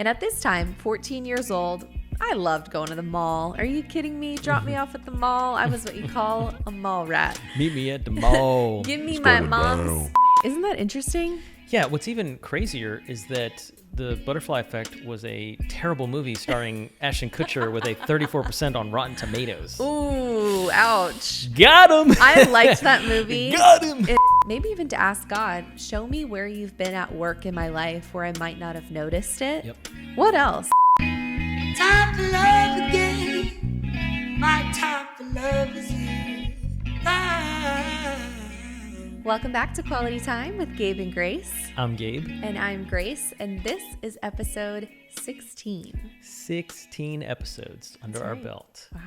And at this time, 14 years old, I loved going to the mall. Are you kidding me? Drop me off at the mall. I was what you call a mall rat. Meet me at the mall. Give me my mom's. Isn't that interesting? Yeah, what's even crazier is that The Butterfly Effect was a terrible movie starring Ashton Kutcher with a 34% on Rotten Tomatoes. Ooh, ouch. Got him! I liked that movie. Got him! Maybe even to ask God, show me where you've been at work in my life where I might not have noticed it. Yep. What else? Time for love again. My time for love is here. Welcome back to Quality Time with Gabe and Grace. I'm Gabe. And I'm Grace, and this is episode 16. 16 episodes under our belt. Wow.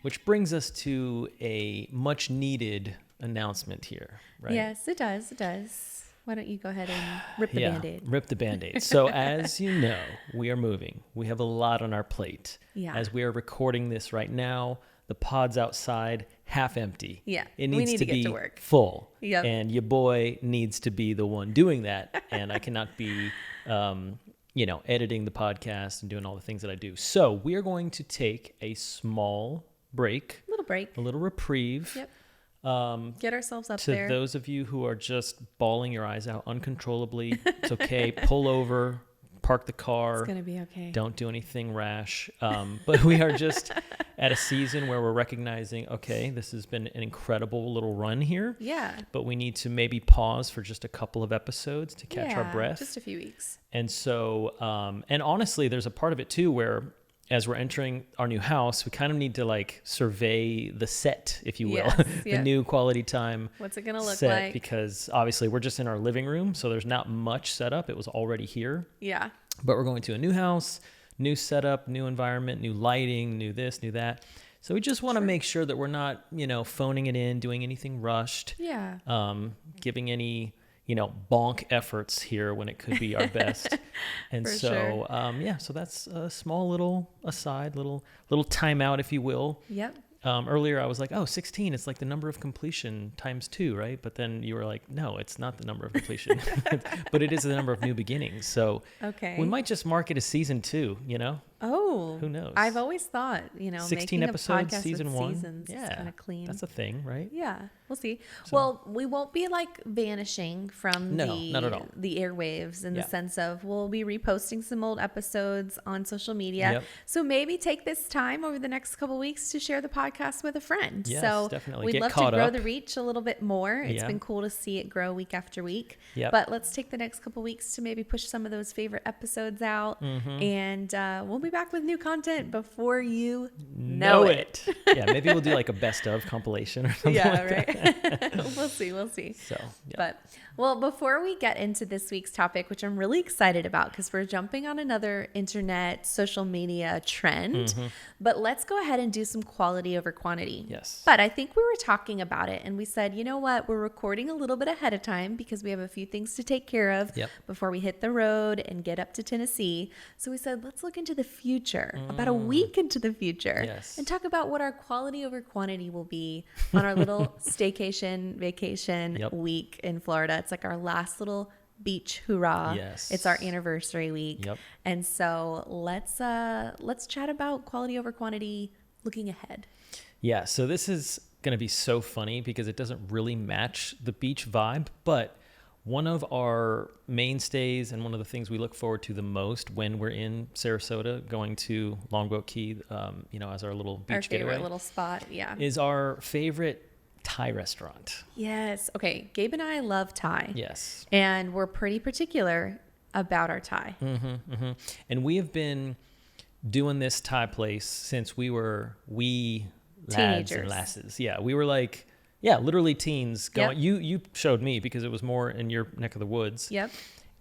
Which brings us to a much needed announcement here, right? Yes, it does. It does. Why don't you go ahead and rip the Band-Aid? Rip the Band-Aid. So as you know, we are moving. We have a lot on our plate. Yeah. As we are recording this right now, the pod's outside, half empty. Yeah, It needs we need to get be to work. full. Yep. And your boy needs to be the one doing that. And I cannot be, editing the podcast and doing all the things that I do. So we are going to take a small break. Little break. A little reprieve. Yep. Get ourselves up To there. those of you who are just bawling your eyes out uncontrollably, it's okay. Pull over, park the car. It's going to be okay. Don't do anything rash. But we are just at a season where we're recognizing, okay, this has been an incredible little run here. Yeah. But we need to maybe pause for just a couple of episodes to catch our breath. Just a few weeks. And so, and honestly, there's a part of it too where as we're entering our new house, we kind of need to survey the set, if you will, Yes, the yep. new Quality Time What's it going to look set, like? because obviously we're just in our living room, so there's not much set up. It was already here, Yeah. but we're going to a new house, new setup, new environment, new lighting, new this, new that. So we just want to make sure that we're not, phoning it in, doing anything rushed, Yeah. giving any bonk efforts here when it could be our best. And For so, sure. so that's a small little aside, little timeout, if you will. Yep. Earlier I was like, 16, it's like the number of completion times 2, right? But then you were like, no, it's not the number of completion, but it is the number of new beginnings. So Okay. we might just mark it as season 2, Oh, Who knows? I've always thought, 16 making episodes, a podcast season with 1. seasons is kind of clean. That's a thing, right? Yeah, we'll see. So- Well, we won't be vanishing from No, not at all. the airwaves in Yeah. the sense of we'll be reposting some old episodes on social media. Yep. So maybe take this time over the next couple weeks to share the podcast with a friend. Yes, so definitely. we'd Get love to caught grow up. the reach a little bit more. It's Yeah. been cool to see it grow week after week. Yep. But let's take the next couple weeks to maybe push some of those favorite episodes out. Mm-hmm. And we'll be back with new content before you know it. Yeah, maybe we'll do a best of compilation or something Yeah, like that. right. We'll see. So, yeah. But, well, before we get into this week's topic, which I'm really excited about because we're jumping on another internet social media trend, but let's go ahead and do some quality over quantity. Yes. But I think we were talking about it and we said, you know what? We're recording a little bit ahead of time because we have a few things to take care of Yep. before we hit the road and get up to Tennessee. So we said, let's look into the future, about a week into the future, Yes. and talk about what our quality over quantity will be on our little staycation vacation Yep. week in Florida. It's like our last little beach hoorah. Yes. It's our anniversary week. Yep. And so let's chat about quality over quantity looking ahead. Yeah, so this is going to be so funny because it doesn't really match the beach vibe, but one of our mainstays and one of the things we look forward to the most when we're in Sarasota, going to Longboat Key, as our little beach Our favorite getaway, little spot. Yeah. is our favorite Thai restaurant. Yes. Okay. Gabe and I love Thai. Yes. And we're pretty particular about our Thai. And we have been doing this Thai place since we were lads Teenagers. and lasses. Yeah, we were literally teens going. Yep. You showed me because it was more in your neck of the woods. Yep.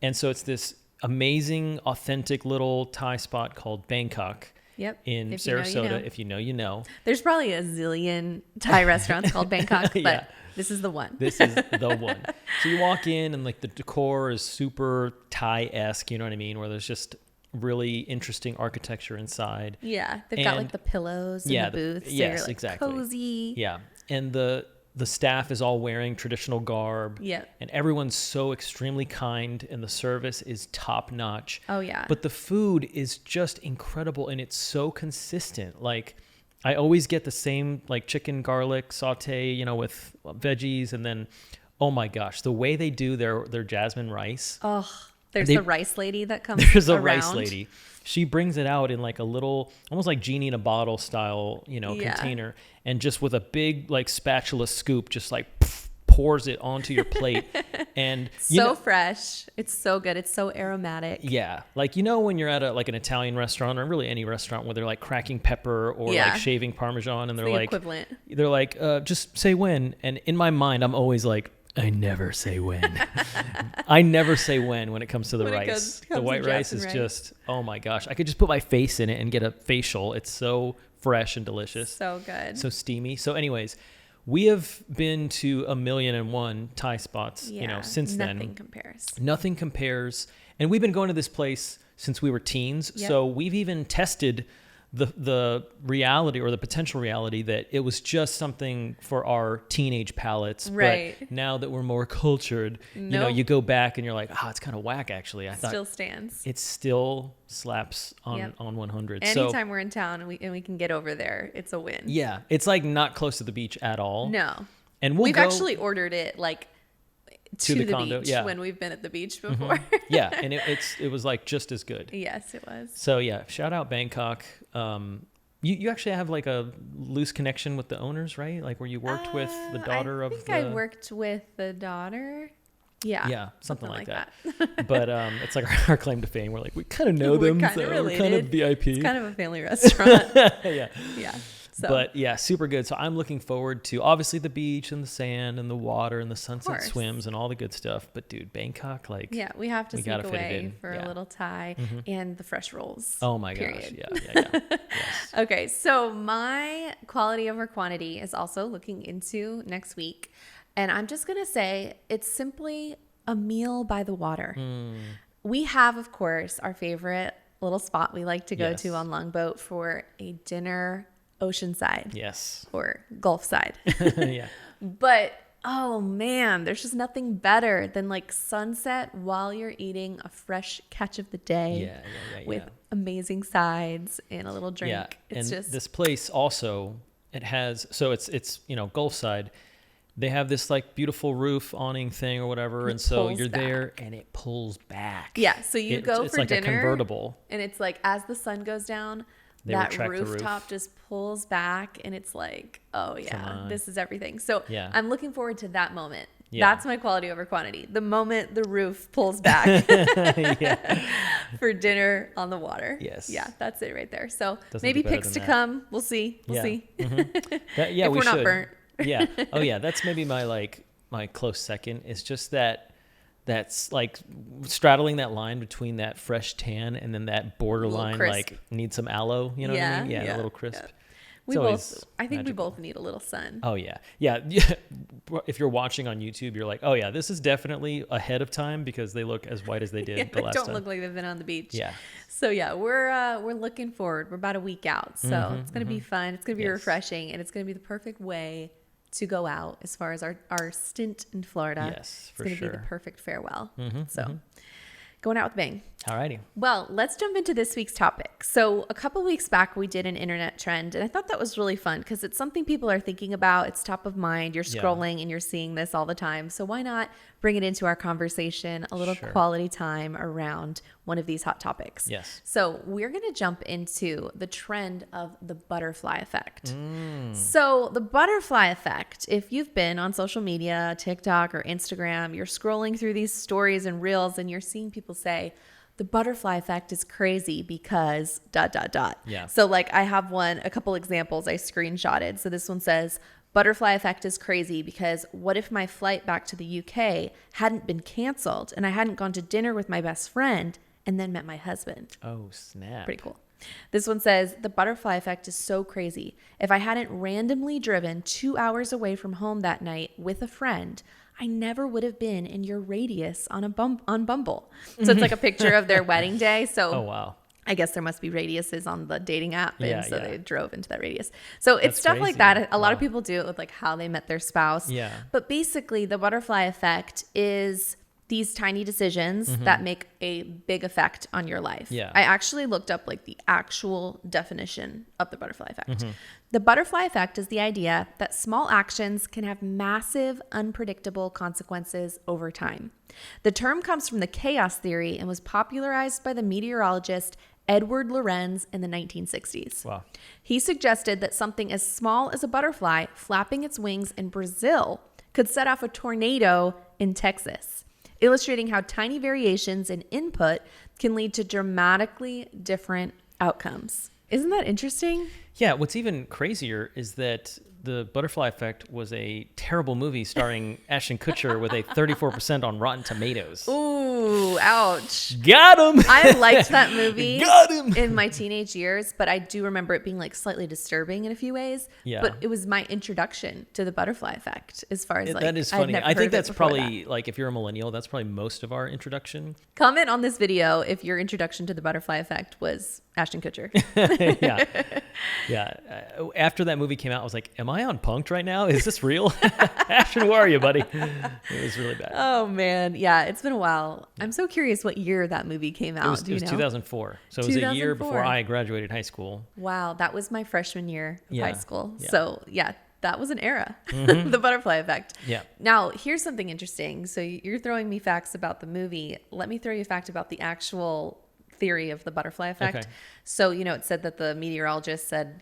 And so it's this amazing, authentic little Thai spot called Bangkok. Yep. In If you know, you Sarasota. know. If you know, you know. There's probably a zillion Thai restaurants called Bangkok, but Yeah. this is the one. This is the one. So you walk in and the decor is super Thai-esque, you know what I mean? Where there's just really interesting architecture inside. Yeah. They've got And- the pillows and Yeah, the booths. So yes, you're exactly. cozy. Yeah. And the the staff is all wearing traditional garb. Yep. And everyone's so extremely kind and the service is top notch. Oh, yeah. But the food is just incredible and it's so consistent. Like I always get the same like chicken garlic saute, you know, with veggies. And then, oh my gosh, the way they do their jasmine rice. Oh, there's the rice lady that comes There's a around. rice lady. She brings it out in like a little, almost like genie in a bottle style, you know, Yeah. container. And just with a big like spatula scoop, just like pours it onto your plate. And So fresh. It's so good. It's so aromatic. yeah. Like, you know, when you're at like an Italian restaurant or really any restaurant where they're like cracking pepper or Yeah. like shaving Parmesan and It's they're the like, equivalent. they're like, just say when. And in my mind, I'm always like, I never say when. I never say when it comes to the When it rice. comes The to white rice is jasmine rice. just, oh my gosh. I could just put my face in it and get a facial. It's so fresh and delicious. So good. So steamy. So anyways, we have been to 1,000,001 Thai spots, you know, since then. Nothing compares. Nothing compares. And we've been going to this place since we were teens. Yep. So we've even tested the reality or the potential reality that it was just something for our teenage palates. Right. But now that we're more cultured, you know, Nope. you go back and you're like, it's kind of whack actually. I Still thought stands. it still slaps on, Yep. on 100. Anytime we're in town and we can get over there, it's a win. Yeah, it's like not close to the beach at all. No. And we'll We've go actually ordered it like to the condo, beach yeah. when we've been at the beach before. yeah, and it was like just as good. Yes, it was. So yeah, shout out Bangkok. You actually have like a loose connection with the owners, right? Like where you worked with the daughter I of think the. I worked with the daughter. Yeah. Yeah, something like that. But it's like our claim to fame. We're like, we kind of know We're them, kinda so we're related. kind of VIP. It's kind of a family restaurant. yeah. Yeah. So, But yeah, super good. So I'm looking forward to obviously the beach and the sand and the water and the sunset course. swims and all the good stuff. But dude, Bangkok, like, yeah, we have to we sneak gotta fit it away in. for Yeah. a little Thai and the fresh rolls. oh my period. gosh, yeah. Yes. Okay, so my quality over quantity is also looking into next week. And I'm just going to say it's simply a meal by the water. We have, of course, our favorite little spot we like to go Yes. to on Longboat for a dinner oceanside Yes. or Gulf side. yeah. But oh man, there's just nothing better than like sunset while you're eating a fresh catch of the day Yeah. with amazing sides and a little drink. Yeah, It's and just this place also it has so it's you know Gulf side. They have this like beautiful roof awning thing or whatever, and so pulls you're there back. and it pulls back. yeah. So you go it's for like dinner, a convertible. and it's like as the sun goes down, They that retract the roof. rooftop just pulls back, and it's like, oh yeah, on. this is everything. So Yeah. I'm looking forward to that moment. Yeah. That's my quality over quantity. The moment the roof pulls back for dinner on the water. Yes. Yeah, that's it right there. So Doesn't maybe get better pics to than that. come. We'll see. We'll Yeah. see. Yeah, If we we're not should. burnt. Yeah. Oh yeah, that's maybe my close second. It's just that's like straddling that line between that fresh tan and then that borderline crisp. like need some aloe, you know what I mean? Yeah, a little crisp. Yeah. We It's both. always I think we magical. both need a little sun. Oh yeah. Yeah. If you're watching on YouTube, you're like, oh yeah, this is definitely ahead of time because they look as white as they did Yeah, the they last don't time. look like they've been on the beach. Yeah. So yeah, we're looking forward. We're about a week out, so it's gonna be fun. It's gonna be Yes. refreshing, and it's gonna be the perfect way to go out as far as our stint in Florida. Yes, it's for gonna be sure. the perfect farewell. So going out with a bang. Alrighty. Well, let's jump into this week's topic. So, a couple weeks back, we did an internet trend, and I thought that was really fun because it's something people are thinking about. It's top of mind. You're Yeah. scrolling and you're seeing this all the time. So, why not bring it into our conversation, a little Sure. quality time around one of these hot topics? Yes. So, we're going to jump into the trend of the butterfly effect. So, the butterfly effect, if you've been on social media, TikTok or Instagram, you're scrolling through these stories and reels and you're seeing people say, the butterfly effect is crazy because ... Yeah. So like I have a couple examples I screenshotted. So this one says, butterfly effect is crazy because what if my flight back to the UK hadn't been canceled and I hadn't gone to dinner with my best friend and then met my husband? Oh snap. Pretty cool. This one says, the butterfly effect is so crazy. If I hadn't randomly driven 2 hours away from home that night with a friend, I never would have been in your radius on Bumble. So it's like a picture of their wedding day. So Oh wow. I guess there must be radiuses on the dating app. And so yeah. they drove into that radius. So it's That's stuff like crazy. that. A lot of Wow. people do it with like how they met their spouse. Yeah. But basically the butterfly effect is these tiny decisions that make a big effect on your life. Yeah. I actually looked up like the actual definition of the butterfly effect. The butterfly effect is the idea that small actions can have massive, unpredictable consequences over time. The term comes from the chaos theory and was popularized by the meteorologist Edward Lorenz in the 1960s. Wow. He suggested that something as small as a butterfly flapping its wings in Brazil could set off a tornado in Texas, illustrating how tiny variations in input can lead to dramatically different outcomes. Isn't that interesting? Yeah, what's even crazier is that The Butterfly Effect was a terrible movie starring Ashton Kutcher with a 34% on Rotten Tomatoes. Ooh, ouch. Got him! I liked that movie Got him! in my teenage years, but I do remember it being like slightly disturbing in a few ways. Yeah. But it was my introduction to the butterfly effect as far as like That is I'd funny. never I heard think of it that's before probably, like, if you're a millennial, that's probably most of our introduction. that. Comment on this video if your introduction to the butterfly effect was Ashton Kutcher. Yeah. Yeah. After that movie came out, I was like, am I on Punk'd right now? Is this real? Ashton, where are you, buddy? It was really bad. Oh man, yeah, it's been a while. I'm so curious what year that movie came out. It Do you was know? 2004. So it was a year 2004. before I graduated high school. Wow, that was my freshman year of Yeah, high school. yeah. So yeah, that was an era. The butterfly effect. Yeah. Now here's something interesting. So you're throwing me facts about the movie. Let me throw you a fact about the actual theory of the butterfly effect. Okay. So, it said that the meteorologist said,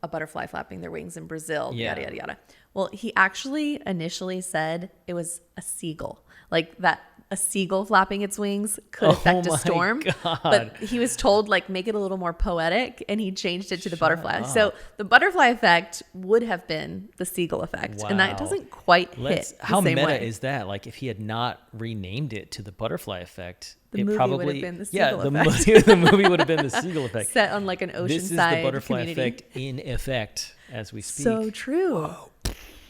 a butterfly flapping their wings in Brazil, Yeah. yada, yada, yada. Well, he actually initially said it was a seagull, like that a seagull flapping its wings could affect a my storm. God. But he was told make it a little more poetic, and he changed it to the butterfly. So the butterfly effect would have been the seagull effect. And that Wow. doesn't quite hit the How same meta way. is that? Like, if he had not renamed it to the Butterfly Effect, The it movie would probably have been the yeah, Seagull the, Effect. the movie would have been the Seagull Effect. Set on like an oceanside This is the Butterfly community. Effect in effect as we speak. So true.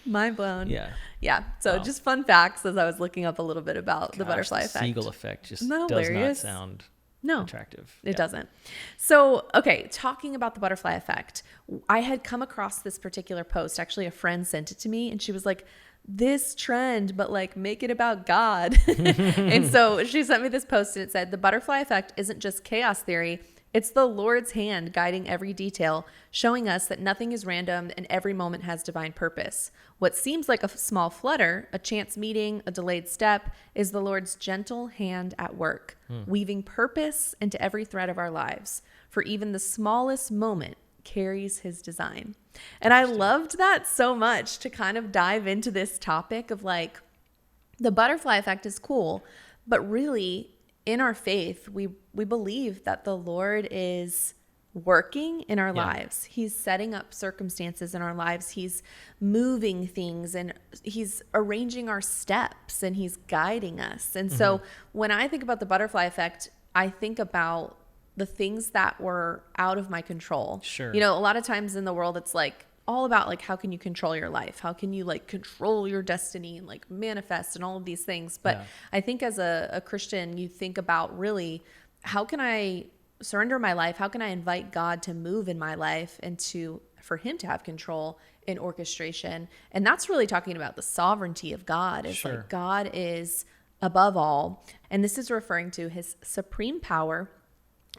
Mind blown. Yeah. Yeah. So Wow. just fun facts as I was looking up a little bit about the Gosh, butterfly the effect. Seagull Effect just Isn't that does not hilarious? sound No. attractive. It Yeah. doesn't. So, okay, talking about the butterfly effect, I had come across this particular post. Actually, a friend sent it to me and she was like, this trend, but make it about God. And so she sent me this post and it said, the butterfly effect isn't just chaos theory. It's the Lord's hand guiding every detail, showing us that nothing is random and every moment has divine purpose. What seems like a small flutter, a chance meeting, a delayed step, is the Lord's gentle hand at work, weaving purpose into every thread of our lives. For even the smallest moment carries his design. And I loved that so much to kind of dive into this topic of the butterfly effect is cool, but really in our faith, we believe that the Lord is working in our lives. He's setting up circumstances in our lives. He's moving things and he's arranging our steps and he's guiding us. And so when I think about the butterfly effect, I think about the things that were out of my control. Sure. A lot of times in the world, it's all about how can you control your life? How can you control your destiny and manifest and all of these things? But Yeah. I think as a Christian, you think about really, how can I surrender my life? How can I invite God to move in my life and for him to have control in orchestration? And that's really talking about the sovereignty of God. It's Sure. God is above all. And this is referring to his supreme power,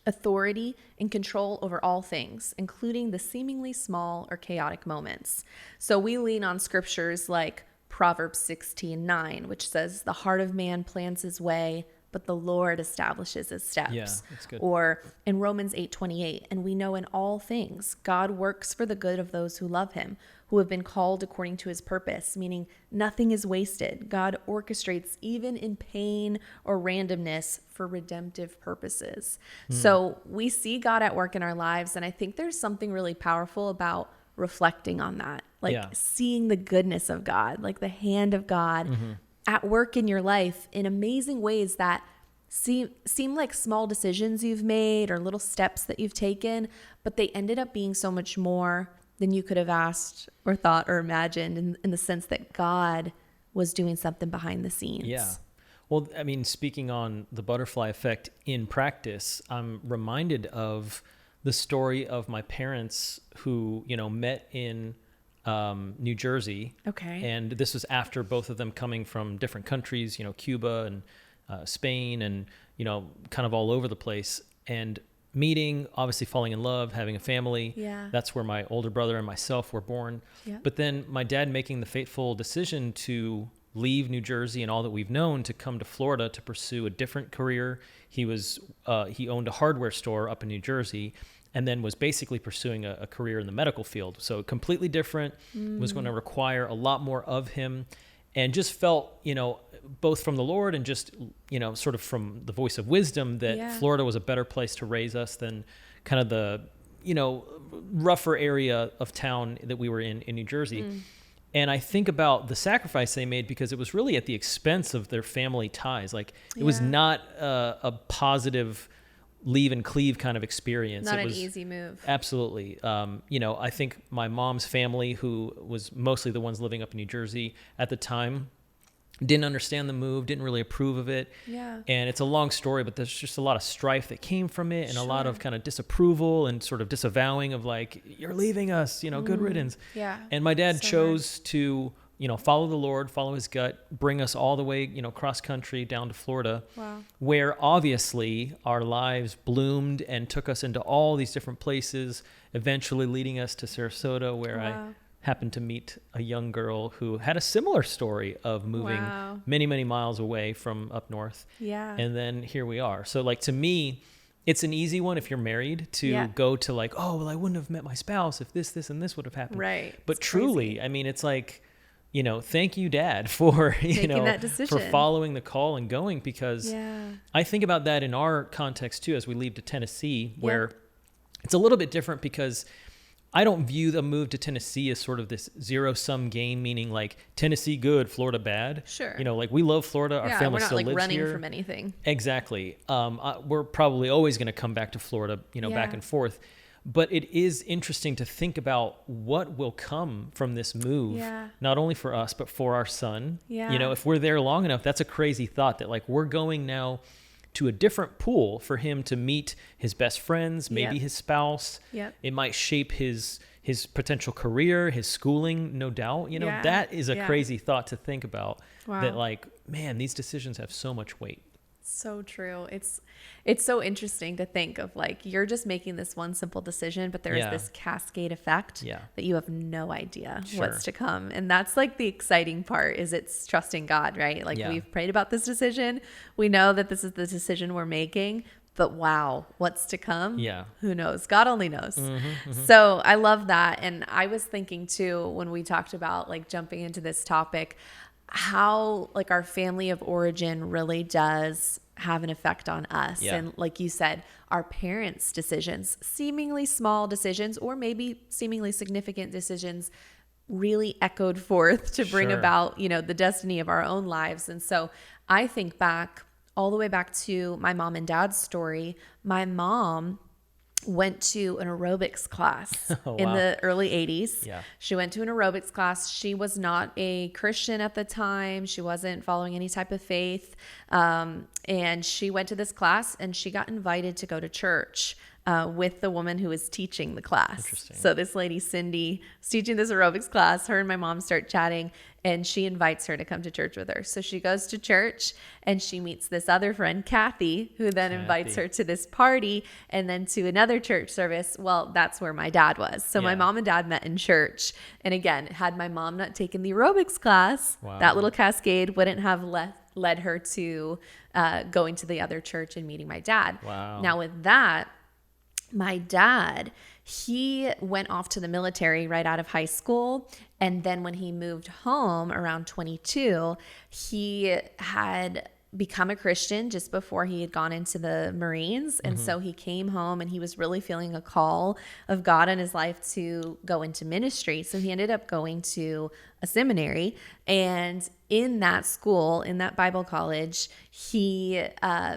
authority, and control over all things, including the seemingly small or chaotic moments. So we lean on scriptures like Proverbs 16:9, which says, the heart of man plans his way, but the Lord establishes his steps. Yeah, that's good. Or in Romans 8:28, and we know in all things God works for the good of those who love him, who have been called according to his purpose, meaning nothing is wasted. God orchestrates even in pain or randomness for redemptive purposes. So we see God at work in our lives, and I think there's something really powerful about reflecting on that, Yeah. seeing the goodness of God, the hand of God at work in your life in amazing ways that seem like small decisions you've made or little steps that you've taken, but they ended up being so much more than you could have asked or thought or imagined in the sense that God was doing something behind the scenes. Yeah. Well, I mean, speaking on the butterfly effect in practice, I'm reminded of the story of my parents who, met in New Jersey. Okay. And this was after both of them coming from different countries, Cuba and Spain and, kind of all over the place. And meeting, obviously falling in love, having a family. Yeah. That's where my older brother and myself were born. Yeah. But then my dad making the fateful decision to leave New Jersey and all that we've known to come to Florida to pursue a different career. He owned a hardware store up in New Jersey and then was basically pursuing a career in the medical field. So completely different, was going to require a lot more of him, and just felt, both from the Lord and just, sort of from the voice of wisdom that Florida was a better place to raise us than kind of the, rougher area of town that we were in New Jersey. And I think about the sacrifice they made because it was really at the expense of their family ties. Like it was not a positive leave and cleave kind of experience. Not it an was easy move. Absolutely. I think my mom's family, who was mostly the ones living up in New Jersey at the time, didn't understand the move, didn't really approve of it. Yeah. And it's a long story, but there's just a lot of strife that came from it and a lot of kind of disapproval and sort of disavowing of like, you're leaving us, good riddance. Yeah. And my dad chose to, follow the Lord, follow his gut, bring us all the way, cross country down to Florida. Wow. Where obviously our lives bloomed and took us into all these different places, eventually leading us to Sarasota, where I happened to meet a young girl who had a similar story of moving many, many miles away from up north. Yeah. And then here we are. So like, to me, it's an easy one if you're married to go to like, oh, well, I wouldn't have met my spouse if this, and this would have happened. Right. But truly, I mean, it's like, thank you, Dad, for, making that decision, for following the call and going, because I think about that in our context too, as we leave to Tennessee, where it's a little bit different because I don't view the move to Tennessee as sort of this zero-sum game, meaning like Tennessee good, Florida bad. Sure. Like we love Florida. Our family still lives here. We're not like running from anything. Exactly. We're probably always going to come back to Florida, back and forth. But it is interesting to think about what will come from this move, not only for us, but for our son. Yeah. If we're there long enough, that's a crazy thought that like we're going now to a different pool for him to meet his best friends, maybe his spouse. Yep. It might shape his potential career, his schooling, no doubt. That is a crazy thought to think about. Wow. That like, man, these decisions have so much weight. So true. It's so interesting to think of like, you're just making this one simple decision, but there is this cascade effect that you have no idea what's to come. And that's like the exciting part, is it's trusting God, right? Like we've prayed about this decision. We know that this is the decision we're making, but wow, what's to come? Yeah. Who knows? God only knows. So I love that. And I was thinking too, when we talked about like jumping into this topic, how like our family of origin really does have an effect on us. Yeah. And like you said, our parents' decisions, seemingly small decisions or maybe seemingly significant decisions, really echoed forth to bring about, the destiny of our own lives. And so I think back all the way back to my mom and dad's story. My mom went to an aerobics class in the early 80s. Yeah. She went to an aerobics class. She was not a Christian at the time. She wasn't following any type of faith. And she went to this class and she got invited to go to church with the woman who was teaching the class. Interesting. So this lady, Cindy, was teaching this aerobics class. Her and my mom start chatting and she invites her to come to church with her. So she goes to church and she meets this other friend, Kathy, who then invites her to this party and then to another church service. Well, that's where my dad was. So my mom and dad met in church. And again, had my mom not taken the aerobics class, that little cascade wouldn't have led her to going to the other church and meeting my dad. Wow. Now with that, my dad, he went off to the military right out of high school. And then when he moved home around 22, he had become a Christian just before he had gone into the Marines. And so he came home and he was really feeling a call of God in his life to go into ministry. So he ended up going to a seminary, and in that school, in that Bible college, he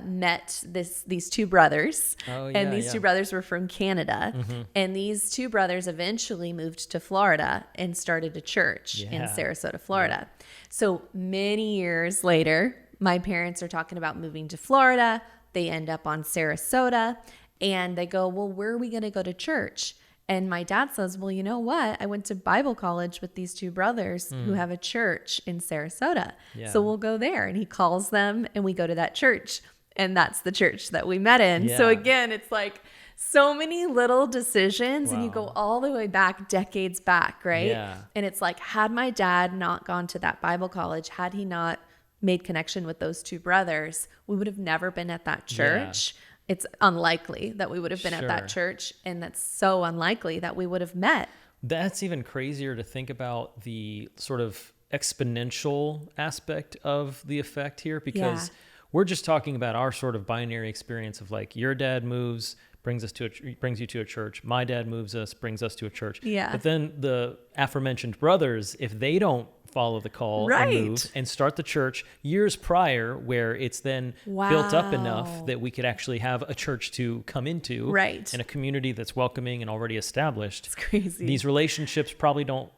met these two brothers. And these two brothers were from Canada. And these two brothers eventually moved to Florida and started a church in Sarasota, Florida. So many years later, my parents are talking about moving to Florida. They end up on Sarasota, and they go, well, where are we going to go to church? And my dad says, well, you know what? I went to Bible college with these two brothers who have a church in Sarasota. Yeah. So we'll go there. And he calls them and we go to that church. And that's the church that we met in. Yeah. So again, it's like so many little decisions and you Wow. go all the way back, decades back, right? Yeah. And it's like, had my dad not gone to that Bible college, had he not made connection with those two brothers, we would have never been at that church. It's unlikely that we would have been at that Sure. church. And that's so unlikely that we would have met. That's even crazier to think about the sort of exponential aspect of the effect here, because Yeah. we're just talking about our sort of binary experience of like your dad moves, brings you to a church. My dad moves us, brings us to a church. Yeah. But then the aforementioned brothers, if they don't follow the call Right. and move and start the church years prior, where it's then built up Wow. enough that we could actually have a church to come into, Right. and a community that's welcoming and already established. It's crazy. These relationships probably don't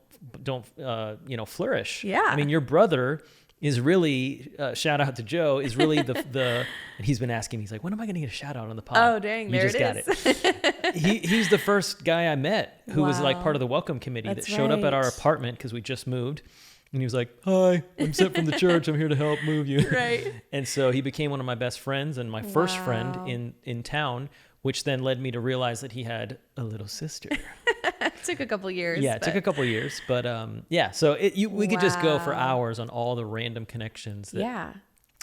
flourish. Yeah. I mean, your brother is really shout out to Joe, is really the and he's been asking me, he's like, when am I going to get a shout out on the pod? Oh, dang, You there just it got is. it. He's the first guy I met who was like Wow. part of the welcome committee That's that showed up at our right. apartment because we just moved. And he was like, hi, I'm sent from the church. I'm here to help move you. Right. And so he became one of my best friends and my first Wow. friend in town, which then led me to realize that he had a little sister. It took a couple years. Yeah, it took a couple of years, but yeah. So we could just go for Wow. hours on all the random connections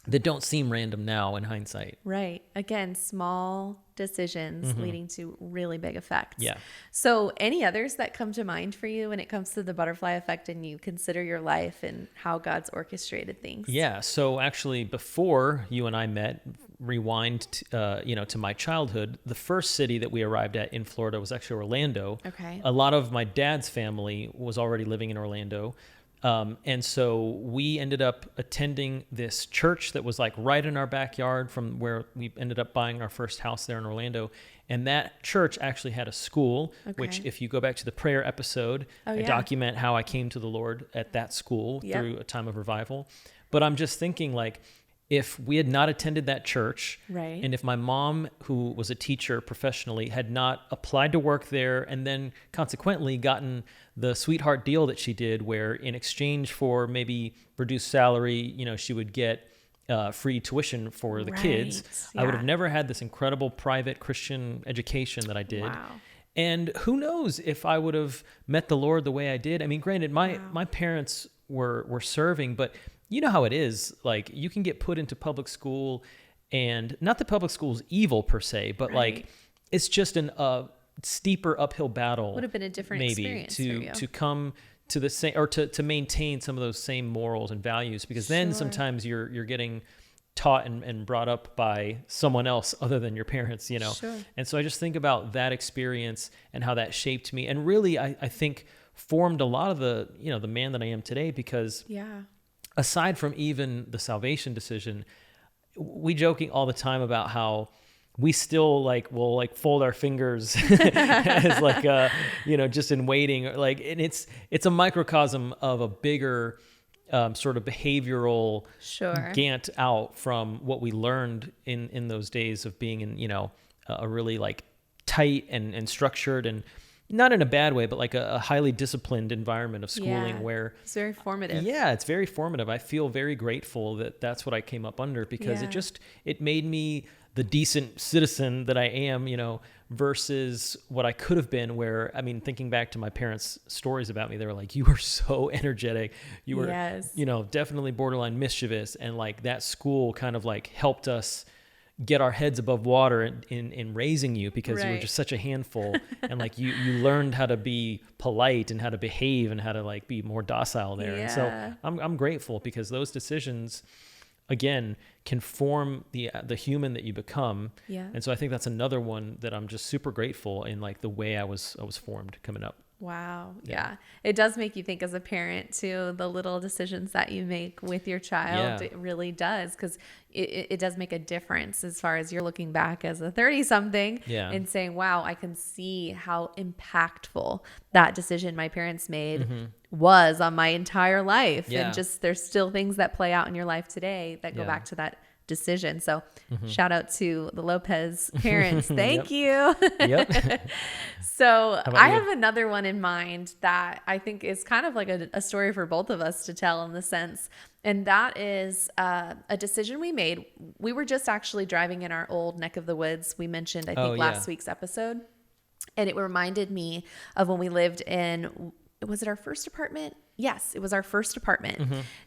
that don't seem random now in hindsight. Right. Again, small decisions leading to really big effects. Yeah. So any others that come to mind for you when it comes to the butterfly effect and you consider your life and how God's orchestrated things? Yeah. So actually, before you and I met, rewind, to my childhood. The first city that we arrived at in Florida was actually Orlando. Okay. A lot of my dad's family was already living in Orlando. And so we ended up attending this church that was like right in our backyard from where we ended up buying our first house there in Orlando. And that church actually had a school, which Okay. if you go back to the prayer episode, I yeah. document how I came to the Lord at that school Yep. through a time of revival. But I'm just thinking like, if we had not attended that church, Right. and if my mom, who was a teacher professionally, had not applied to work there and then consequently gotten the sweetheart deal that she did, where in exchange for maybe reduced salary, she would get free tuition for the kids, Right. I would Yeah. have never had this incredible private Christian education that I did. Wow. And who knows if I would have met the Lord the way I did. I mean, granted, my parents were serving, but you know how it is. Like, you can get put into public school, and not that public school is evil per se, but Right. like it's just a steeper uphill battle. Would have been a different maybe experience for you. to come to the same, or to maintain some of those same morals and values, because then Sure. sometimes you're getting taught and brought up by someone else other than your parents, Sure. And so I just think about that experience and how that shaped me, and really I think formed a lot of the the man that I am today, because Yeah. aside from even the salvation decision, we joking all the time about how we still will fold our fingers as just in waiting, and it's a microcosm of a bigger sort of behavioral Sure. gant out from what we learned in those days of being in a really tight and structured, and not in a bad way, but like a highly disciplined environment of schooling, Yeah. where It's very formative. yeah, it's very formative. I feel very grateful that that's what I came up under, because Yeah. it made me the decent citizen that I am, versus what I could have been, where, I mean, thinking back to my parents' stories about me, they were like, you were so energetic. You were, Yes. definitely borderline mischievous. And like that school kind of like helped us get our heads above water in raising you, because you were Right. just such a handful. And like you learned how to be polite and how to behave and how to like be more docile there. And so Yeah. I'm grateful, because those decisions, again, can form the human that you become. Yeah. And so I think that's another one that I'm just super grateful in, like the way I was formed coming up. Wow. Yeah. It does make you think as a parent too, the little decisions that you make with your child. Yeah. It really does, because it does make a difference as far as you're looking back as a 30-something Yeah. and saying, wow, I can see how impactful that decision my parents made was on my entire life. Yeah. And just there's still things that play out in your life today that go Yeah. back to that decision. So shout out to the Lopez parents. Thank you. Yep. So about I you? have another one in mind that I think is kind of like a story for both of us to tell, in the sense. And that is a decision we made. We were just actually driving in our old neck of the woods. We mentioned, I think, last week's episode. And it reminded me of when we lived in, was it our first apartment? Yes, it was our first apartment.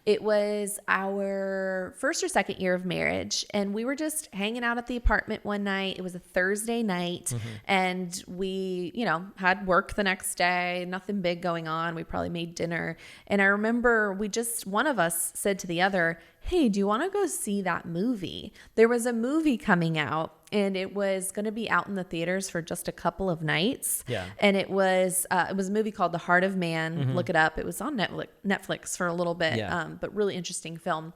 It was our first or second year of marriage. And we were just hanging out at the apartment one night. It was a Thursday night. And we, had work the next day, nothing big going on. We probably made dinner. And I remember one of us said to the other, hey, do you want to go see that movie? There was a movie coming out, and it was going to be out in the theaters for just a couple of nights. Yeah. And it was a movie called The Heart of Man. Look it up. It was on Netflix for a little bit, but really interesting film.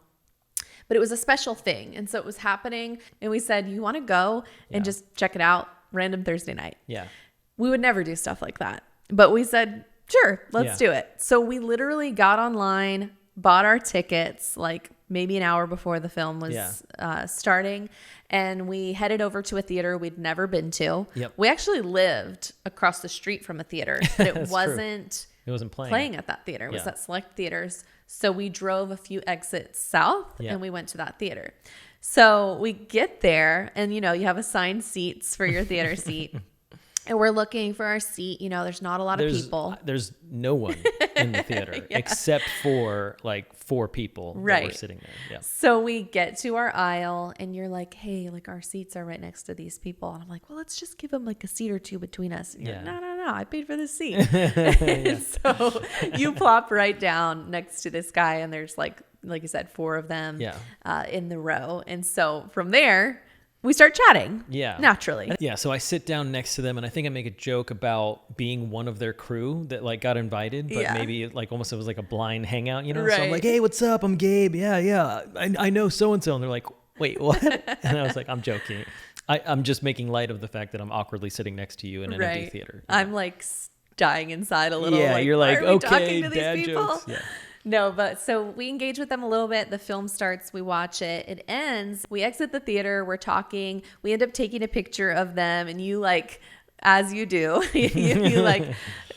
But it was a special thing. And so it was happening. And we said, you want to go and just check it out? Random Thursday night. Yeah. We would never do stuff like that. But we said, sure, let's do it. So we literally got online, bought our tickets, like maybe an hour before the film was starting. And we headed over to a theater we'd never been to. Yep. We actually lived across the street from a theater, but it wasn't playing at that theater. It was at select theaters. So we drove a few exits south Yeah. and we went to that theater. So we get there and, you have assigned seats for your theater seat. And we're looking for our seat. There's not a lot of people. There's no one in the theater except for like 4 people that were sitting there. Yeah. So we get to our aisle and you're like, hey, like our seats are right next to these people. And I'm like, well, let's just give them like a seat or two between us. And you're like, no, I paid for this seat. And so you plop right down next to this guy and there's like you said, 4 of them in the row. And so from there, we start chatting. Yeah. Naturally. Yeah. So I sit down next to them and I think I make a joke about being one of their crew that like got invited, but maybe like almost it was like a blind hangout, So I'm like, hey, what's up? I'm Gabe. Yeah. I know so-and-so. And they're like, wait, what? And I was like, I'm joking. I'm just making light of the fact that I'm awkwardly sitting next to you in an empty theater. I'm like dying inside a little. Yeah. You're like, why are we okay, talking to these dad people? jokes. Yeah. No, but so we engage with them a little bit. The film starts, we watch it, it ends, we exit the theater, we're talking, we end up taking a picture of them, and you like, as you do, you like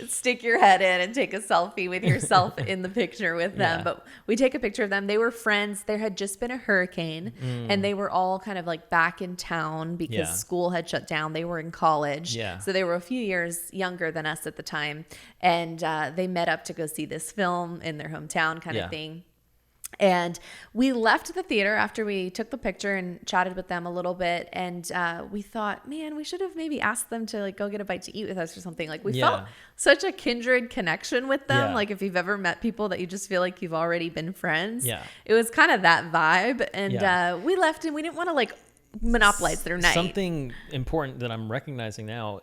stick your head in and take a selfie with yourself in the picture with them. But we take a picture of them. They were friends. There had just been a hurricane and they were all kind of like back in town because school had shut down. They were in college. Yeah. So they were a few years younger than us at the time. And they met up to go see this film in their hometown kind of thing. And we left the theater after we took the picture and chatted with them a little bit. And we thought, man, we should have maybe asked them to like go get a bite to eat with us or something. Like we felt such a kindred connection with them. Yeah. Like if you've ever met people that you just feel like you've already been friends. Yeah. It was kind of that vibe. And we left and we didn't want to like monopolize their night. Something important that I'm recognizing now,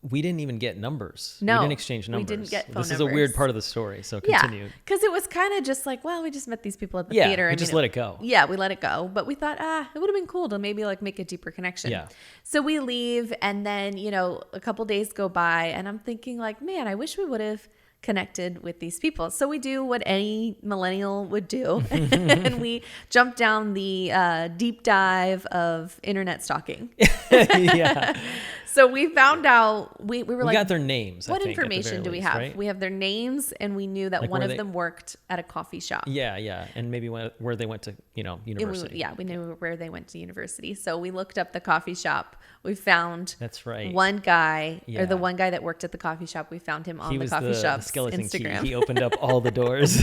we didn't even get numbers. No, we didn't exchange numbers. We didn't get phone This numbers. is a weird part of the story, so continue. Yeah, because it was kind of just like, well, we just met these people at the Yeah, theater. we just let it go. Yeah, we let it go. But we thought, it would have been cool to maybe like make a deeper connection. Yeah. So we leave and then, a couple days go by and I'm thinking like, man, I wish we would have connected with these people. So we do what any millennial would do. And we jump down the deep dive of internet stalking. Yeah. So we found out, we were like, we got their names. what I think, at the information very do we least, have? right? We have their names and we knew that Like one where of they- them worked at a coffee shop. Yeah, and maybe where they went to, university. We knew where they went to university. So we looked up the coffee shop. We found That's right. one guy, or Yeah. the one guy that worked at the coffee shop. We found him on He the was coffee the shop's skeleton Instagram. key. He opened up all the doors.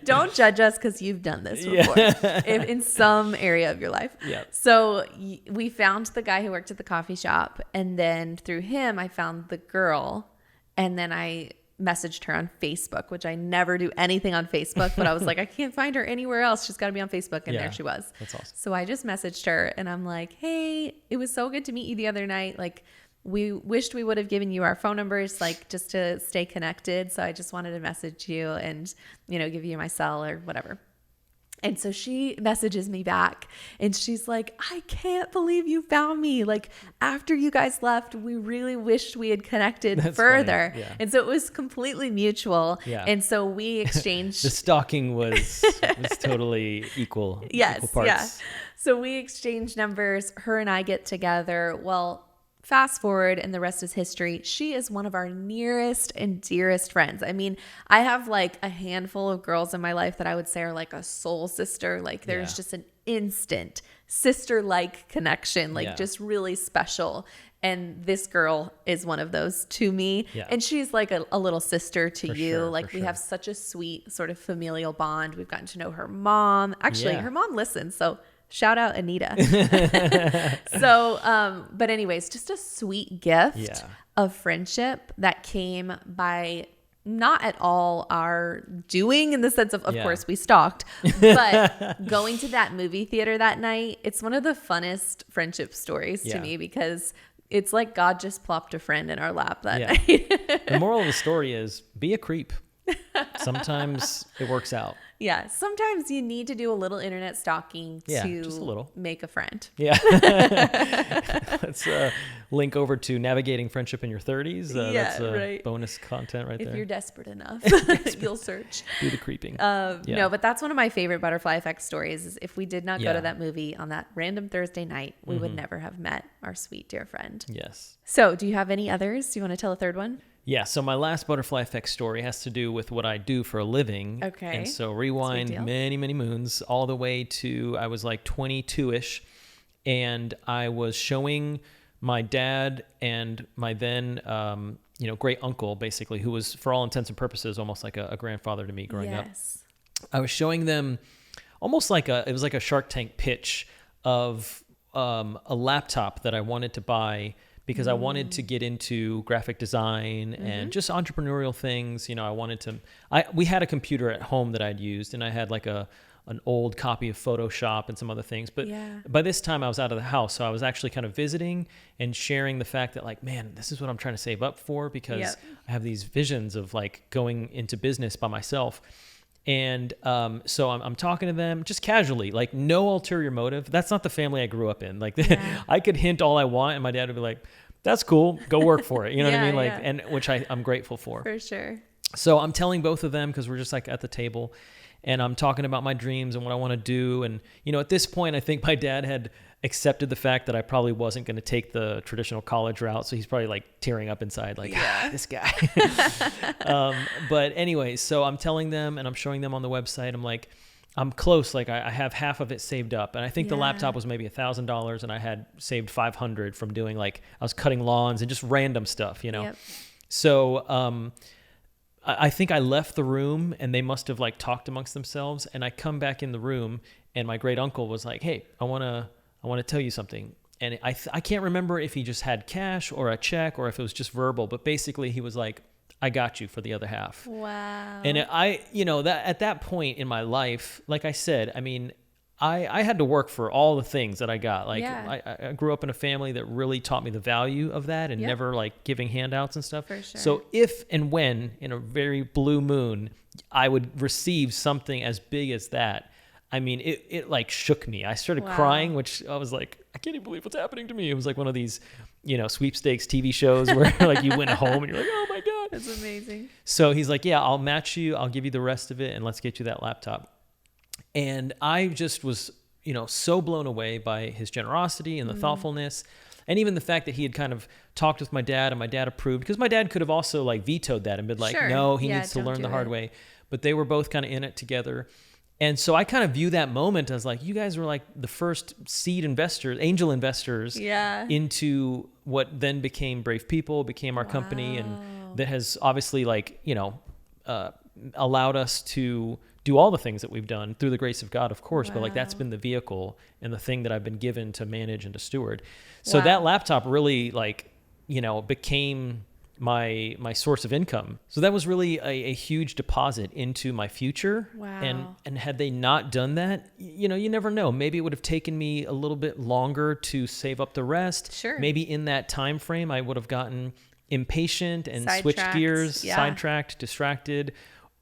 Don't judge us because you've done this before in some area of your life. Yep. So we found the guy who worked at the coffee shop, and then through him, I found the girl, and then I messaged her on Facebook, which I never do anything on Facebook, but I was like, I can't find her anywhere else. She's got to be on Facebook, and Yeah, there she was. that's awesome. So I just messaged her, and I'm like, hey, it was so good to meet you the other night. Like, we wished we would have given you our phone numbers, like just to stay connected. So I just wanted to message you and, give you my cell or whatever. And so she messages me back and she's like, I can't believe you found me. Like, after you guys left, we really wished we had connected further. Yeah. And so it was completely mutual. Yeah. And so we exchanged. The stalking was totally equal. Yes. Equal parts. Yeah. So we exchanged numbers. Her and I get together. Well, fast forward and the rest is history. She is one of our nearest and dearest friends. I mean, I have like a handful of girls in my life that I would say are like a soul sister. Like there's just an instant sister-like connection, like just really special. And this girl is one of those to me. Yeah. And she's like a little sister to you. Like we have such a sweet sort of familial bond. We've gotten to know her mom. Actually, her mom listens. So shout out Anita. So, but anyways, just a sweet gift of friendship that came by not at all our doing, in the sense of course we stalked, but going to that movie theater that night. It's one of the funnest friendship stories to me, because it's like God just plopped a friend in our lap that night. The moral of the story is be a creep. Sometimes it works out. Yeah. Sometimes you need to do a little internet stalking to just a little. Make a friend. Yeah. Let's link over to Navigating Friendship in Your 30s. That's bonus content right there. If you're desperate enough, you'll search. Do the creeping. No, but that's one of my favorite butterfly effect stories. Is if we did not go to that movie on that random Thursday night, we would never have met our sweet dear friend. Yes. So do you have any others? Do you want to tell a third one? Yeah, so my last butterfly effect story has to do with what I do for a living. Okay. And so rewind many, many moons, all the way to I was like 22-ish, and I was showing my dad and my then, great uncle, basically, who was, for all intents and purposes, almost like a grandfather to me growing up. I was showing them almost like it was like a Shark Tank pitch of a laptop that I wanted to buy, because I wanted to get into graphic design and just entrepreneurial things. I wanted to, we had a computer at home that I'd used, and I had like an old copy of Photoshop and some other things. But by this time I was out of the house. So I was actually kind of visiting and sharing the fact that, like, man, this is what I'm trying to save up for, because I have these visions of like going into business by myself. And so I'm talking to them just casually, like no ulterior motive. That's not the family I grew up in. Like I could hint all I want, and my dad would be like, that's cool, go work for it. You know what I mean? Like, and which I'm grateful for. For sure. So I'm telling both of them, because we're just like at the table, and I'm talking about my dreams and what I want to do. And, at this point, I think my dad had accepted the fact that I probably wasn't going to take the traditional college route. So he's probably like tearing up inside, like, this guy. But anyway, so I'm telling them and I'm showing them on the website. I'm like, I'm close. Like I have half of it saved up. And I think the laptop was maybe $1,000, and I had saved $500 from doing, like, I was cutting lawns and just random stuff, Yep. So, I think I left the room, and they must have like talked amongst themselves. And I come back in the room, and my great uncle was like, hey, I want to tell you something. And I can't remember if he just had cash or a check or if it was just verbal, but basically he was like, I got you for the other half. Wow. And that at that point in my life, like I said, I mean, I had to work for all the things that I got. Like I grew up in a family that really taught me the value of that, and never like giving handouts and stuff. For sure. So if and when in a very blue moon, I would receive something as big as that, I mean, it like shook me. I started crying, which I was like, I can't even believe what's happening to me. It was like one of these, sweepstakes TV shows where like you win a home and you're like, oh my God. That's amazing. So he's like, yeah, I'll match you. I'll give you the rest of it, and let's get you that laptop. And I just was, so blown away by his generosity and the thoughtfulness. And even the fact that he had kind of talked with my dad, and my dad approved, because my dad could have also like vetoed that and been like, no, he needs to learn the hard way. But they were both kind of in it together. And so I kind of view that moment as like, you guys were like the first seed investors, angel investors into what then became Brave People, became our company. And that has obviously like, allowed us to do all the things that we've done through the grace of God, of course, but like that's been the vehicle and the thing that I've been given to manage and to steward. So that laptop really like, became my source of income. So that was really a huge deposit into my future. Wow. And had they not done that, you never know. Maybe it would have taken me a little bit longer to save up the rest. Sure. Maybe in that time frame, I would have gotten impatient and switched Sidetracked. gears, Yeah. sidetracked, distracted,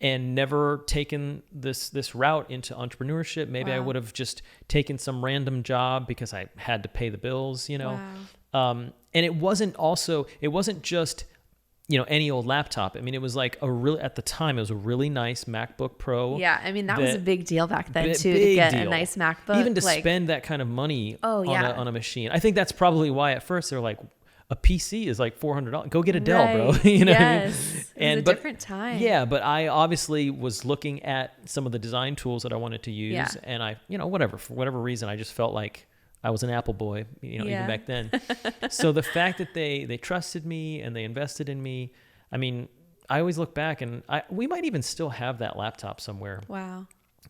and never taken this route into entrepreneurship. Maybe I Wow. would have just taken some random job because I had to pay the bills, Wow. and it wasn't just, any old laptop. I mean, it was like at the time, it was a really nice MacBook Pro. Yeah, I mean, that was a big deal back then, too, to Big get a deal. nice MacBook. Even to spend that kind of money Oh, yeah. on a machine. I think that's probably why at first they're like, a PC is like $400. Go get a Dell, bro. You know what I mean? Yes. It was a different time. Yeah, but I obviously was looking at some of the design tools that I wanted to use, Yeah. and I, for whatever reason, I just felt like I was an Apple boy, even Yeah. back then. So the fact that they trusted me and they invested in me, I mean, I always look back and we might even still have that laptop somewhere. Wow.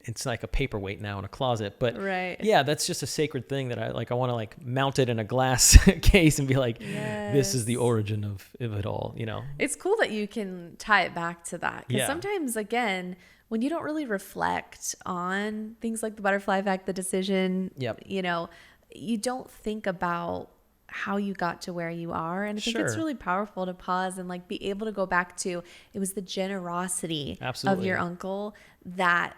It's like a paperweight now in a closet, but Right. yeah, that's just a sacred thing that I want to mount it in a glass case and be like, this is the Yes. origin of it all, It's cool that you can tie it back to that. Because Yeah. sometimes, again, when you don't really reflect on things like the butterfly effect, the decision, Yep. you don't think about how you got to where you are. And I think it's Sure. really powerful to pause and be able to go back to, it was the generosity of Absolutely. your uncle that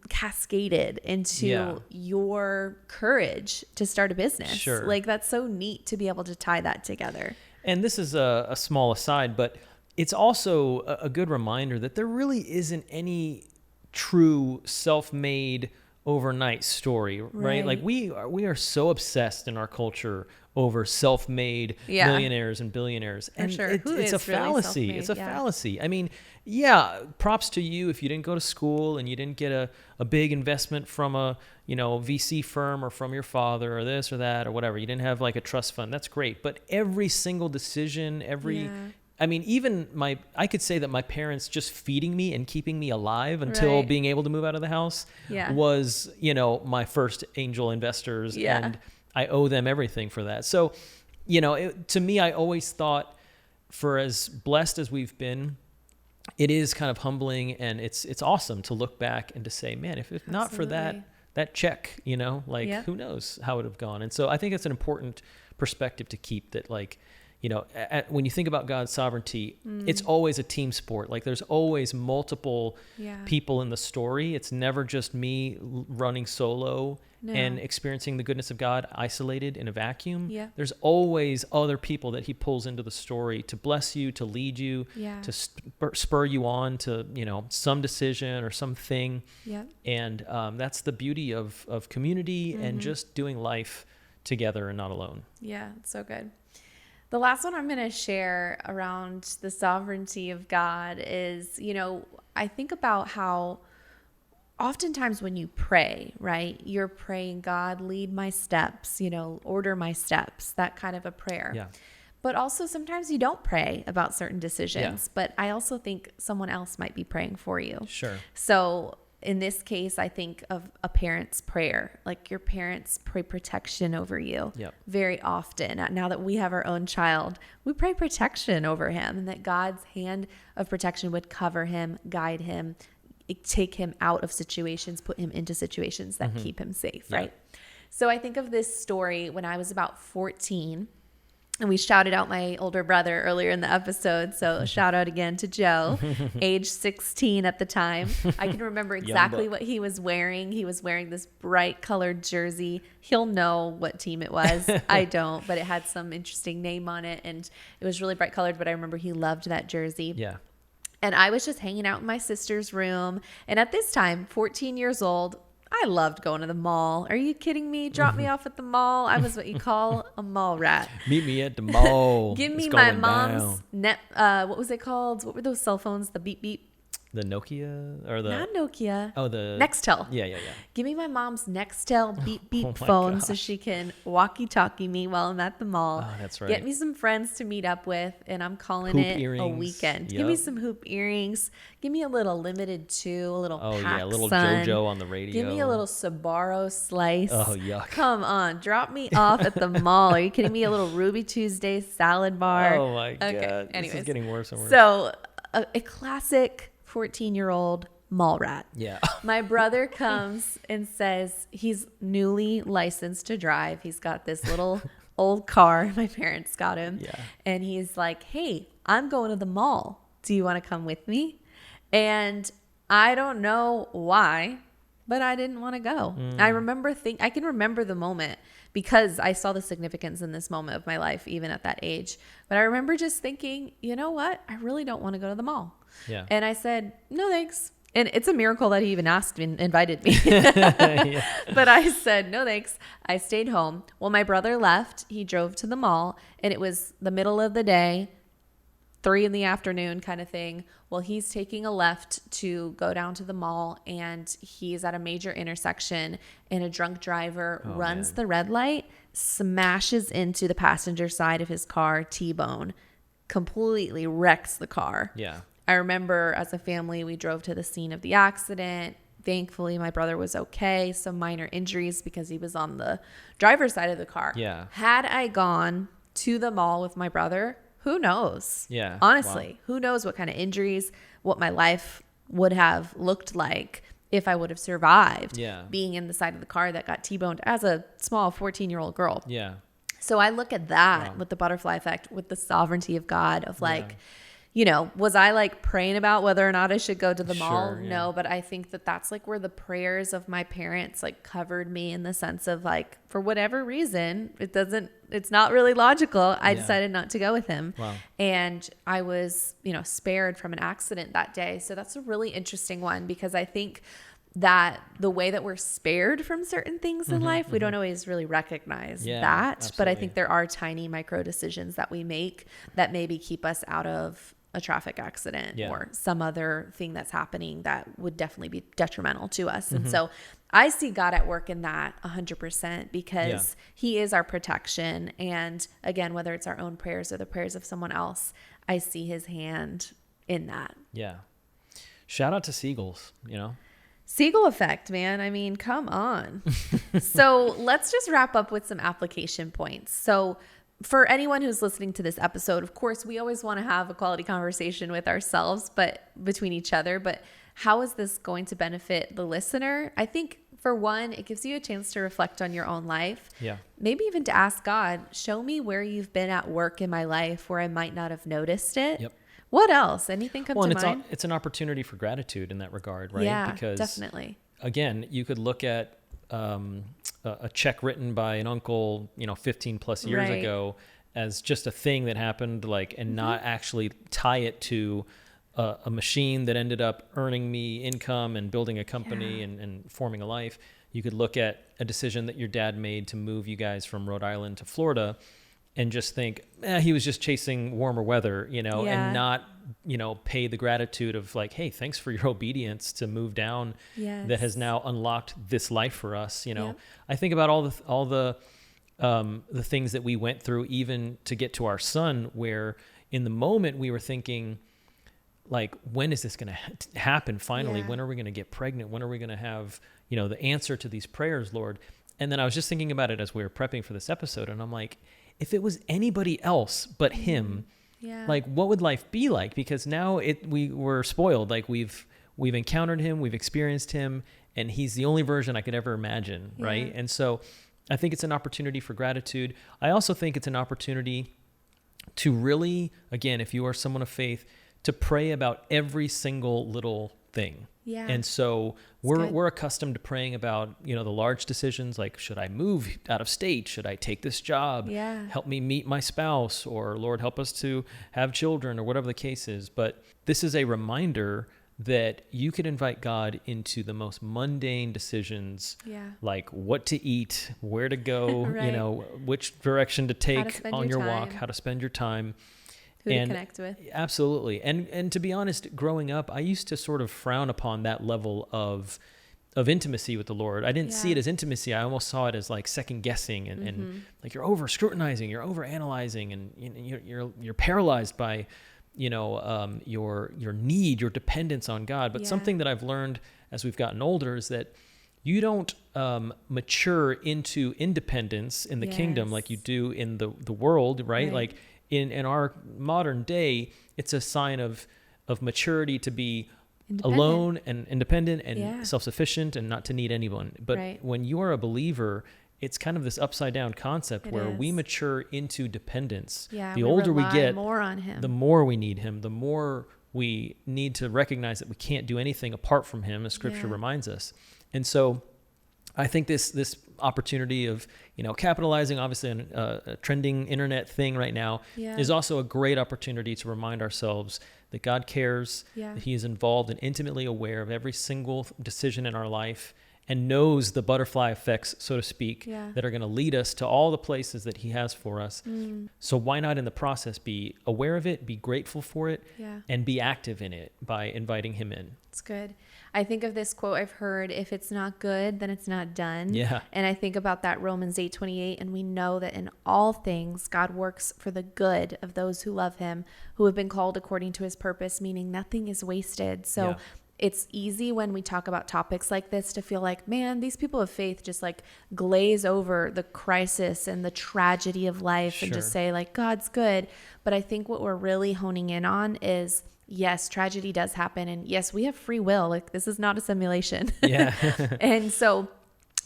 cascaded into Yeah. your courage to start a business. Sure. That's so neat to be able to tie that together. And this is a small aside, but it's also a good reminder that there really isn't any true self-made overnight story, right? Right. Like we are so obsessed in our culture over self-made Yeah. millionaires and billionaires. And sure. it's Who a is really fallacy. self-made? It's a Yeah. fallacy. I mean, yeah, props to you if you didn't go to school and you didn't get a big investment from a, VC firm or from your father or this or that or whatever. You didn't have a trust fund. That's great. But every single decision, Yeah. I mean, even I could say that my parents just feeding me and keeping me alive until Right. being able to move out of the house Yeah. was, my first angel investors. Yeah. And I owe them everything for that. So, to me, I always thought, for as blessed as we've been, it is kind of humbling, and it's awesome to look back and to say, man, if not for Absolutely. that check, Yeah. who knows how it would have gone. And so I think it's an important perspective to keep, that when you think about God's sovereignty, it's always a team sport. There's always multiple Yeah. people in the story. It's never just me running solo No. and experiencing the goodness of God isolated in a vacuum. Yeah. There's always other people that he pulls into the story to bless you, to lead you, Yeah. to spur you on to, some decision or something. Yep. And that's the beauty of community and just doing life together and not alone. Yeah, it's so good. The last one I'm going to share around the sovereignty of God is, I think about how oftentimes when you pray, right, you're praying, God, lead my steps, order my steps, that kind of a prayer. Yeah. But also sometimes you don't pray about certain decisions, Yeah. but I also think someone else might be praying for you. Sure. So in this case, I think of a parent's prayer. Your parents pray protection over you Yep. very often. Now that we have our own child, we pray protection over him, and that God's hand of protection would cover him, guide him, take him out of situations, put him into situations that keep him safe, Yeah. right? So I think of this story when I was about 14. And we shouted out my older brother earlier in the episode. So shout out again to Joe, age 16 at the time. I can remember exactly buck. what he was wearing. He was wearing this bright colored jersey. He'll know what team it was. I don't, but it had some interesting name on it. And it was really bright colored, but I remember he loved that jersey. Yeah. And I was just hanging out in my sister's room. And at this time, 14 years old, I loved going to the mall. Are you kidding me? Drop me off at the mall. I was what you call a mall rat. Meet me at the mall. Give me It's my going mom's down. net. What was it called? What were those cell phones? The beep beep. The Nokia or the Not Nokia. oh the Nextel. Yeah. Give me my mom's Nextel beep beep Oh my phone so gosh. she can walkie-talkie me while I'm at the mall. Oh, that's right. Get me some friends to meet up with, and I'm calling Hoop it a earrings. weekend. Give me Yep. some hoop earrings. Give me a little Limited 2, a little Oh yeah, a little PacSun. JoJo on the radio. Give me a little Sbarro slice. Oh, yuck. Come on, drop me off at the mall. Are you kidding me? A little Ruby Tuesday salad bar. Oh my god. Okay. This Anyways, is getting worse and worse. so a classic 14-year-old mall rat. Yeah. My brother comes and says he's newly licensed to drive. He's got this little old car my parents got him. Yeah. And he's like, hey, I'm going to the mall. Do you want to come with me? And I don't know why, but I didn't want to go. I can remember the moment because I saw the significance in this moment of my life, even at that age. But I remember just thinking, you know what? I really don't want to go to the mall. Yeah. And I said, no, thanks. And it's a miracle that he even asked and invited me. Yeah. But I said, no, thanks. I stayed home. Well, my brother left. He drove to the mall, and it was the middle of the day, 3 p.m. kind of thing. Well, he's taking a left to go down to the mall, and he's at a major intersection, and a drunk driver runs man. the red light, smashes into the passenger side of his car, T-bone, completely wrecks the car. Yeah. I remember as a family, we drove to the scene of the accident. Thankfully, my brother was okay. Some minor injuries because he was on the driver's side of the car. Yeah. Had I gone to the mall with my brother, who knows? Yeah. Honestly, Wow. who knows what kind of injuries, what my life would have looked like if I would have survived Yeah. being in the side of the car that got T-boned as a small 14-year-old girl. Yeah. So I look at that Wow. with the butterfly effect, with the sovereignty of God of like, Yeah. you know, was I like praying about whether or not I should go to the mall? Sure, yeah. No, but I think that that's like where the prayers of my parents like covered me in the sense of like, for whatever reason, it's not really logical. I Yeah. decided not to go with him. Wow. And I was, spared from an accident that day. So that's a really interesting one because I think that the way that we're spared from certain things in life, we don't always really recognize Yeah, that. But I absolutely. think there are tiny micro decisions that we make that maybe keep us out of a traffic accident Yeah. or some other thing that's happening that would definitely be detrimental to us. And so I see God at work in that 100% because he is our protection. And again, whether it's our own prayers or the prayers of someone else, I see his hand in that. Yeah. Shout out to seagulls, Seagull effect, man. I mean, come on. So let's just wrap up with some application points. So for anyone who's listening to this episode, of course, we always want to have a quality conversation with ourselves, but between each other. But how is this going to benefit the listener? I think for one, it gives you a chance to reflect on your own life. Yeah. Maybe even to ask God, show me where you've been at work in my life where I might not have noticed it. Yep. What else? Anything come Well, to and mind? it's an opportunity for gratitude in that regard, right? Yeah, Because definitely. again, you could look at a check written by an uncle, 15 plus years Right. ago as just a thing that happened, and not actually tie it to a machine that ended up earning me income and building a company and forming a life. You could look at a decision that your dad made to move you guys from Rhode Island to Florida and just think, he was just chasing warmer weather, and not, pay the gratitude of like, hey, thanks for your obedience to move down that has now unlocked this life for us. Yep. I think about all the things that we went through even to get to our son, where in the moment we were thinking, like, when is this going to happen finally? Yeah. When are we going to get pregnant? When are we going to have, the answer to these prayers, Lord? And then I was just thinking about it as we were prepping for this episode. And I'm like, if it was anybody else but him, like, what would life be like? Because now we were spoiled. Like we've encountered him, we've experienced him, and he's the only version I could ever imagine. Right. And so I think it's an opportunity for gratitude. I also think it's an opportunity to really, again, if you are someone of faith, to pray about every single little thing. Yeah. And so we're accustomed to praying about, the large decisions like, should I move out of state? Should I take this job? Yeah. Help me meet my spouse, or Lord, help us to have children, or whatever the case is. But this is a reminder that you could invite God into the most mundane decisions, like what to eat, where to go, Right. Which direction to take spend on your your walk, time. how to spend your time. Who to connect with. Absolutely. And to be honest, growing up, I used to sort of frown upon that level of intimacy with the Lord. I didn't see it as intimacy. I almost saw it as like second guessing and like you're over scrutinizing, you're over analyzing, and you're paralyzed by, your need, your dependence on God. But something that I've learned as we've gotten older is that you don't mature into independence in the kingdom like you do in the world, right? Like in our modern day, it's a sign of maturity to be alone and independent and self-sufficient and not to need anyone. But when you are a believer, it's kind of this upside down concept where we mature into dependence. The older we get, more on him. the more we need him, the more we need to recognize that we can't do anything apart from him, as scripture reminds us. And so I think this opportunity of, capitalizing obviously on a trending internet thing right now is also a great opportunity to remind ourselves that God cares, that he is involved and intimately aware of every single decision in our life and knows the butterfly effects, so to speak, that are going to lead us to all the places that he has for us. So why not in the process be aware of it, be grateful for it, and be active in it by inviting him in? It's good. I think of this quote I've heard, if it's not good, then it's not done. Yeah. And I think about that Romans 8:28, and we know that in all things, God works for the good of those who love him, who have been called according to his purpose, meaning nothing is wasted. So it's easy when we talk about topics like this to feel like, man, these people of faith just like glaze over the crisis and the tragedy of life and just say like, God's good. But I think what we're really honing in on is, yes, tragedy does happen. And yes, we have free will. Like, this is not a simulation. And so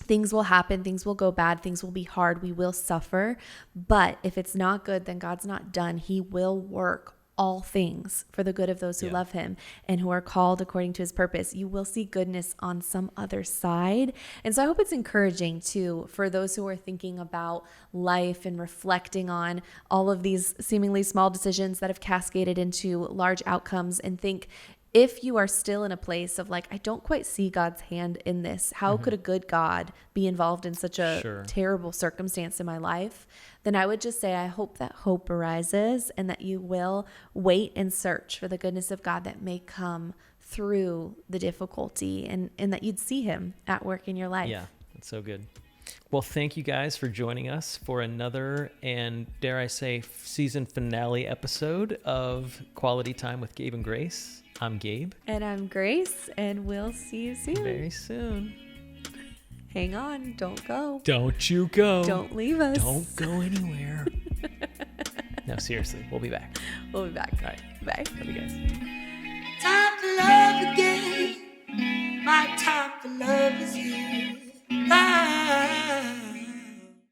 things will happen. Things will go bad. Things will be hard. We will suffer. But if it's not good, then God's not done. He will work all things for the good of those who love him and who are called according to his purpose. You will see goodness on some other side. And so I hope it's encouraging for those who are thinking about life and reflecting on all of these seemingly small decisions that have cascaded into large outcomes, and think, if you are still in a place of like, I don't quite see God's hand in this, how could a good God be involved in such a terrible circumstance in my life? Then I would just say, I hope that hope arises and that you will wait and search for the goodness of God that may come through the difficulty, and that you'd see him at work in your life. Yeah, that's so good. Well, thank you guys for joining us for another, and dare I say, season finale episode of Quality Time with Gabe and Grace. I'm Gabe. And I'm Grace, and we'll see you soon. Very soon. Hang on. Don't go. Don't you go. Don't leave us. Don't go anywhere. No, seriously. We'll be back. We'll be back. All right. Bye. Love you guys. Time to love again. My time for love is here. Bye.